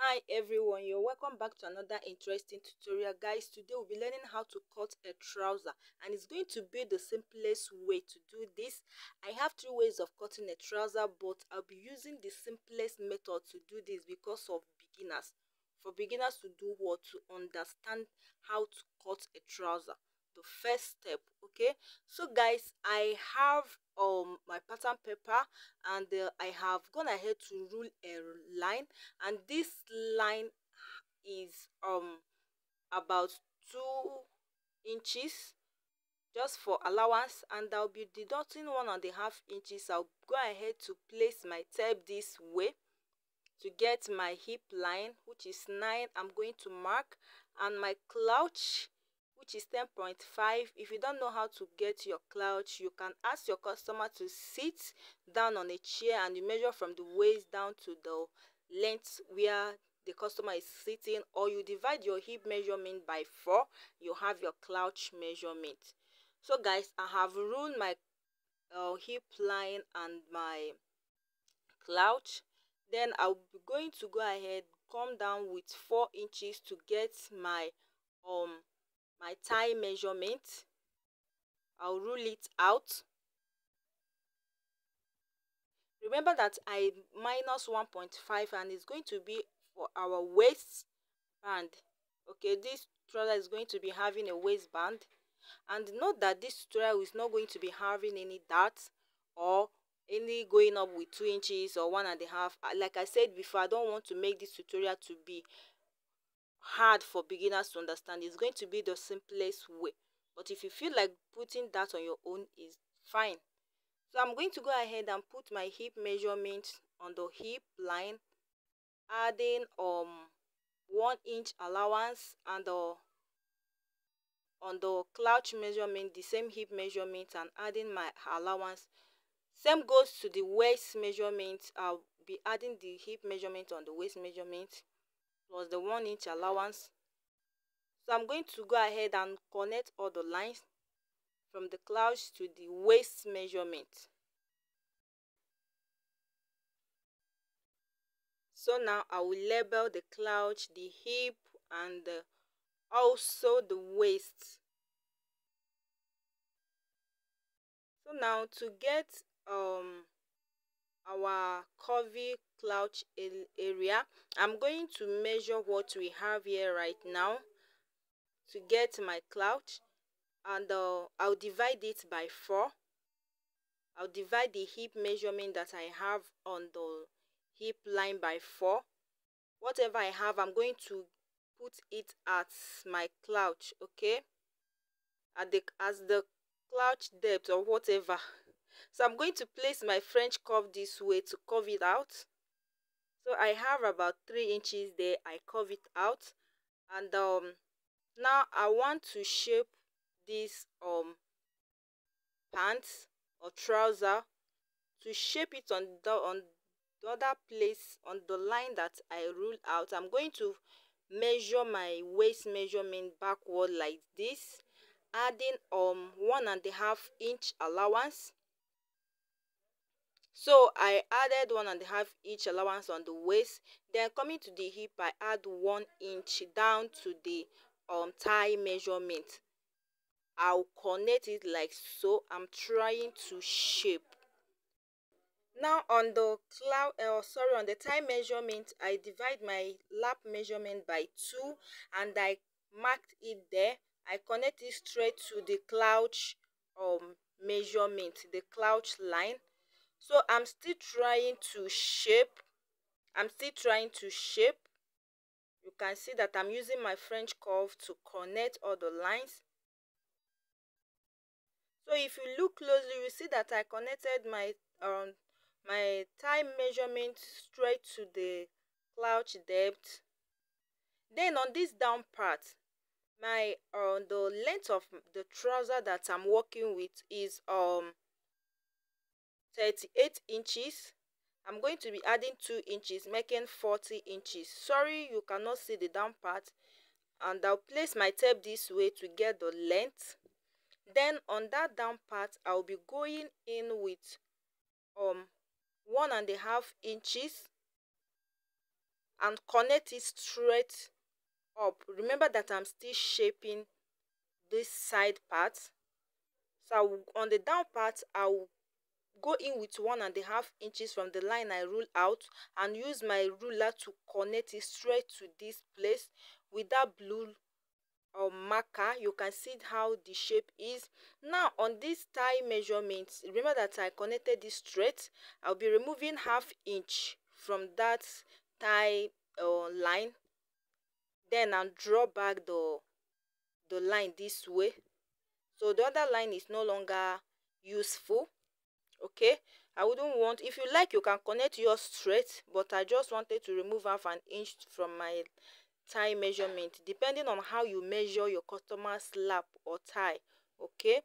Hi everyone, you're welcome back to another interesting tutorial. Guys, today we'll be learning how to cut a trouser, and it's going to be the simplest way to do this. I have three ways of cutting a trouser, but I'll be using the simplest method to do this because of beginners. For beginners to do what? To understand how to cut a trouser. The first step. Okay, so guys, I have my pattern paper, and I have gone ahead to rule a line, and this line is about 2 inches just for allowance, and I'll be deducting 1.5 inches. I'll go ahead to place my tape this way to get my hip line, which is 9. I'm going to mark, and my clouch, which is 10.5. If you don't know how to get your clouch, you can ask your customer to sit down on a chair and you measure from the waist down to the length where the customer is sitting, or you divide your hip measurement by 4. You have your clouch measurement. So guys, I have ruled my hip line and my clouch. Then I'll be going to go ahead, come down with 4 inches to get my my thigh measurement. I'll rule it out. Remember that I minus 1.5, and it's going to be for our waistband. Okay, this trouser is going to be having a waistband, and note that this tutorial is not going to be having any darts or any going up with 2 inches or 1.5. Like I said before, I don't want to make this tutorial to be hard for beginners to understand. It's going to be the simplest way, but if you feel like putting that on your own, is fine. So I'm going to go ahead and put my hip measurement on the hip line, adding 1 inch allowance, and on the clouch measurement the same hip measurement and adding my allowance. Same goes to the waist measurement. I'll be adding the hip measurement on the waist measurement plus the 1 inch allowance. So I'm going to go ahead and connect all the lines from the clouch to the waist measurement. So now I will label the clouch, the hip, and also the waist. So now to get our curvy clouch area, I'm going to measure what we have here right now to get my clouch, and I'll divide it by 4. I'll divide the hip measurement that I have on the hip line by 4. Whatever I have, I'm going to put it at my clouch, okay, as the clouch depth or whatever. So I'm going to place my French curve this way to curve it out. So I have about 3 inches there. I curve it out, and now I want to shape this pants or trouser, to shape it on the other place on the line that I ruled out. I'm going to measure my waist measurement backward like this, adding 1.5 inch allowance. So I added 1.5 inch allowance on the waist. Then coming to the hip, I add 1 inch down to the thigh measurement. I'll connect it like so. I'm trying to shape. Now on the on the thigh measurement, I divide my lap measurement by 2, and I marked it there. I connect it straight to the clouch measurement, the clouch line. So I'm still trying to shape. You can see that I'm using my French curve to connect all the lines. So if you look closely, you see that I connected my thigh measurement straight to the clouch depth. Then on this down part, my the length of the trouser that I'm working with is 38 inches. I'm going to be adding 2 inches, making 40 inches. Sorry, you cannot see the down part. And I'll place my tape this way to get the length. Then on that down part, I'll be going in with 1.5 inches and connect it straight up. Remember that I'm still shaping this side part. So on the down part, I'll go in with 1.5 inches from the line I rule out and use my ruler to connect it straight to this place with that blue marker. You can see how the shape is. Now on this tie measurement, remember that I connected this straight. I'll be removing 1/2 inch from that tie line, then I'll draw back the line this way, so the other line is no longer useful. Okay, I wouldn't want, if you like you can connect yours straight, but I just wanted to remove 1/2 inch from my tie measurement, depending on how you measure your customer's lap or tie. Okay,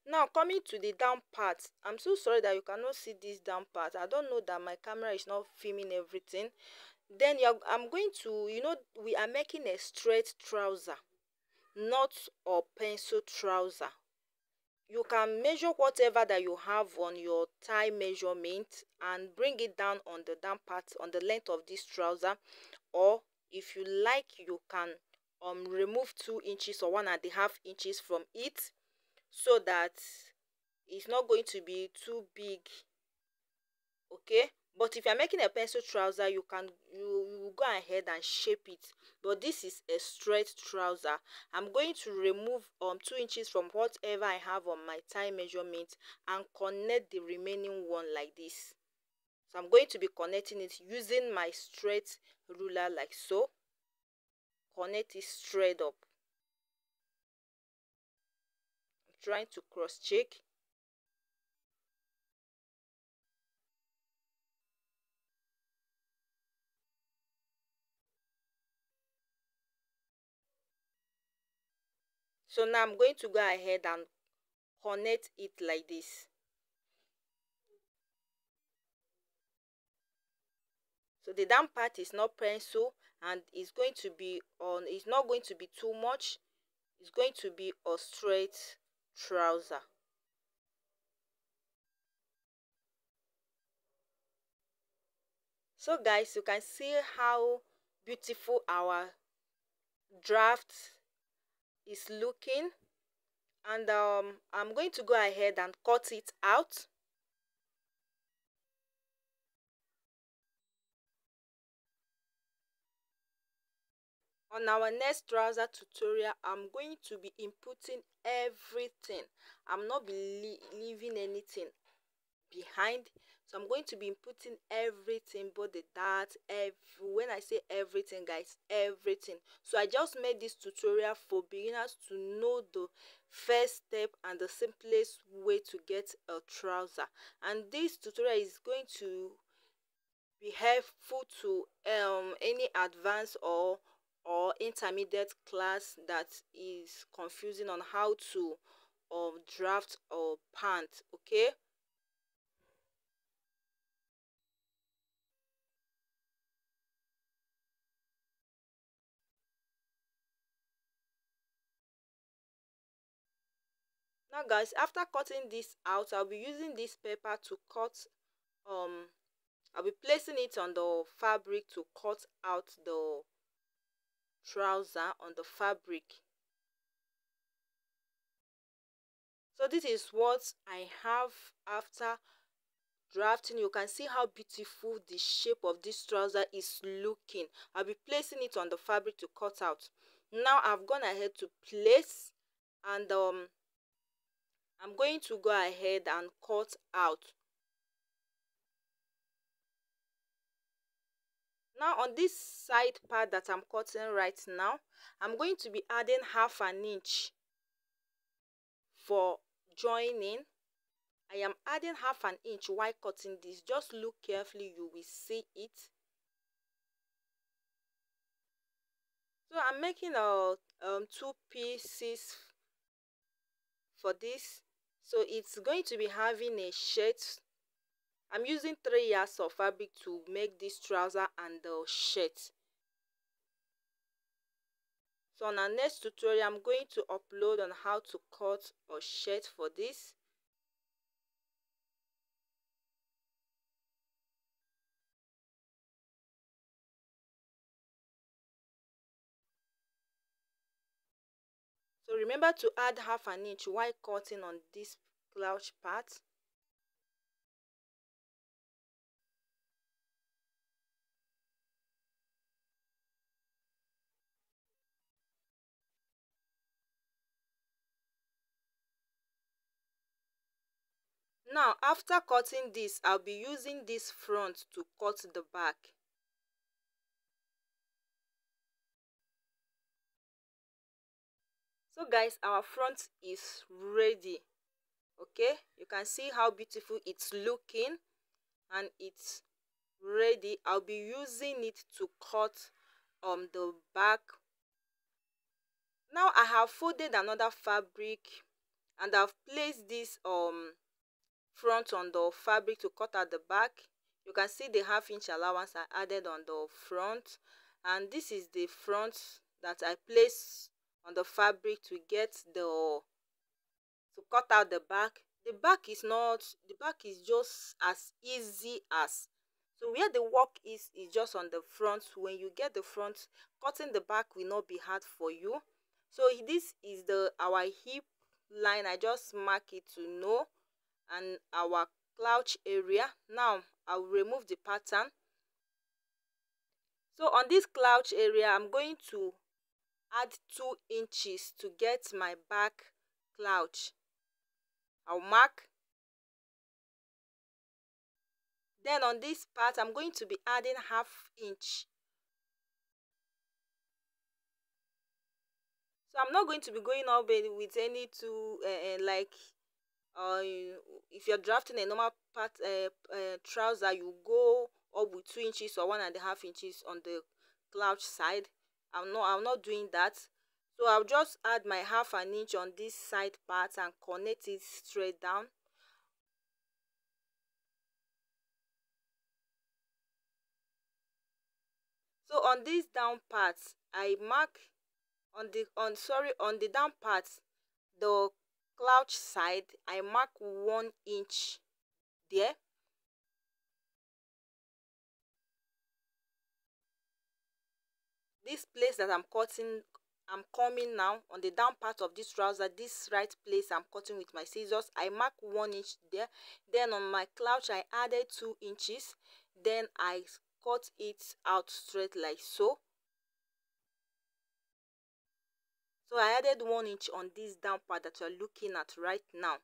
now coming to the down part, I'm so sorry that you cannot see this down part. I don't know that my camera is not filming everything. Then I'm going to, we are making a straight trouser, not a pencil trouser. You can measure whatever that you have on your tie measurement and bring it down on the down part, on the length of this trouser. Or if you like, you can remove 2 inches or 1.5 inches from it, so that it's not going to be too big. Okay, but if you're making a pencil trouser, you go ahead and shape it. But this is a straight trouser. I'm going to remove 2 inches from whatever I have on my tie measurement and connect the remaining one like this. So I'm going to be connecting it using my straight ruler like so. Connect it straight up. I'm trying to cross check. So now I'm going to go ahead and connect it like this. So the down part is not pencil, and it's going to be it's not going to be too much. It's going to be a straight trouser. So guys, you can see how beautiful our draft is looking, and I'm going to go ahead and cut it out. On our next trouser tutorial, I'm going to be inputting everything. I'm not leaving anything behind. So I'm going to be inputting everything, both the darts, when I say everything guys, everything. So I just made this tutorial for beginners to know the first step and the simplest way to get a trouser, and this tutorial is going to be helpful to any advanced or intermediate class that is confusing on how to draft or pant. Okay, now guys, after cutting this out, I'll be using this paper to cut um I'll be placing it on the fabric to cut out the trouser on the fabric. So this is what I have after drafting. You can see how beautiful the shape of this trouser is looking. I'll be placing it on the fabric to cut out. Now I've gone ahead to place, and I'm going to go ahead and cut out. Now on this side part that I'm cutting right now, I'm going to be adding 1/2 inch for joining. I am adding 1/2 inch while cutting this. Just look carefully, you will see it. So I'm making a 2 pieces for this. So it's going to be having a shirt. I'm using 3 yards of fabric to make this trouser and the shirt. So on our next tutorial, I'm going to upload on how to cut a shirt for this. So remember to add half an inch while cutting on this clouch part. Now after cutting this, I'll be using this front to cut the back. So guys, our front is ready. Okay, you can see how beautiful it's looking and it's ready. I'll be using it to cut the back. Now I have folded another fabric and I've placed this front on the fabric to cut out the back. You can see the half-inch allowance I added on the front, and this is the front that I placed on the fabric to get the to cut out the back. The back is not, the back is just as easy as, so where the work is just on the front. When you get the front, cutting the back will not be hard for you. So this is the our hip line. I just mark it to know, and our clouch area. Now I will remove the pattern. So on this clouch area, I'm going to add 2 inches to get my back clouch. I'll mark. Then on this part, I'm going to be adding half inch. So I'm not going to be going up with any two like if you're drafting a normal trouser, you go up with 2 inches or 1.5 inches on the clouch side. I'm not doing that. So I'll just add my half an inch on this side part and connect it straight down. So on this down part, I mark on the down part, the clouch side, I mark 1 inch there. This place that I'm coming now on the down part of this trouser, this right place I'm cutting with my scissors, I mark 1 inch there. Then on my clouch, I added 2 inches. Then I cut it out straight like so. So I added 1 inch on this down part that you're looking at right now.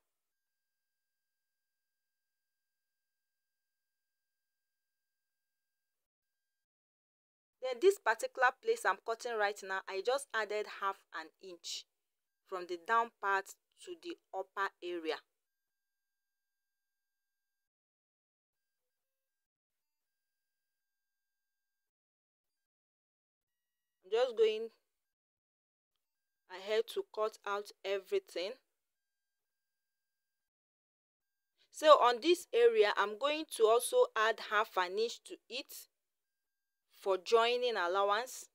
Then this particular place I'm cutting right now, I just added half an inch from the down part to the upper area. I'm just going ahead to cut out everything. So on this area, I'm going to also add half an inch to it for joining allowance.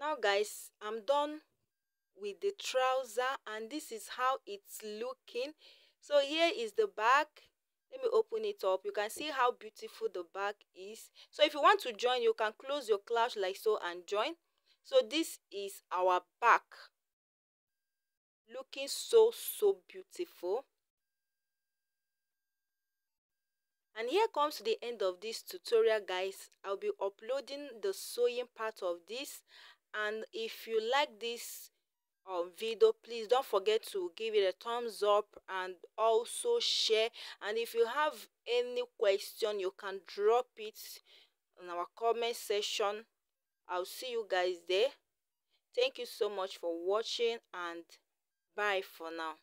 Now guys, I'm done with the trouser and this is how it's looking. So here is the back. Let me open it up. You can see how beautiful the back is. So if you want to join, you can close your clouch like so and join. So this is our back, looking so beautiful. And here comes the end of this tutorial, guys. I'll be uploading the sewing part of this, and if you like this video, please don't forget to give it a thumbs up and also share. And if you have any question, you can drop it in our comment section. I'll see you guys there. Thank you so much for watching, and bye for now.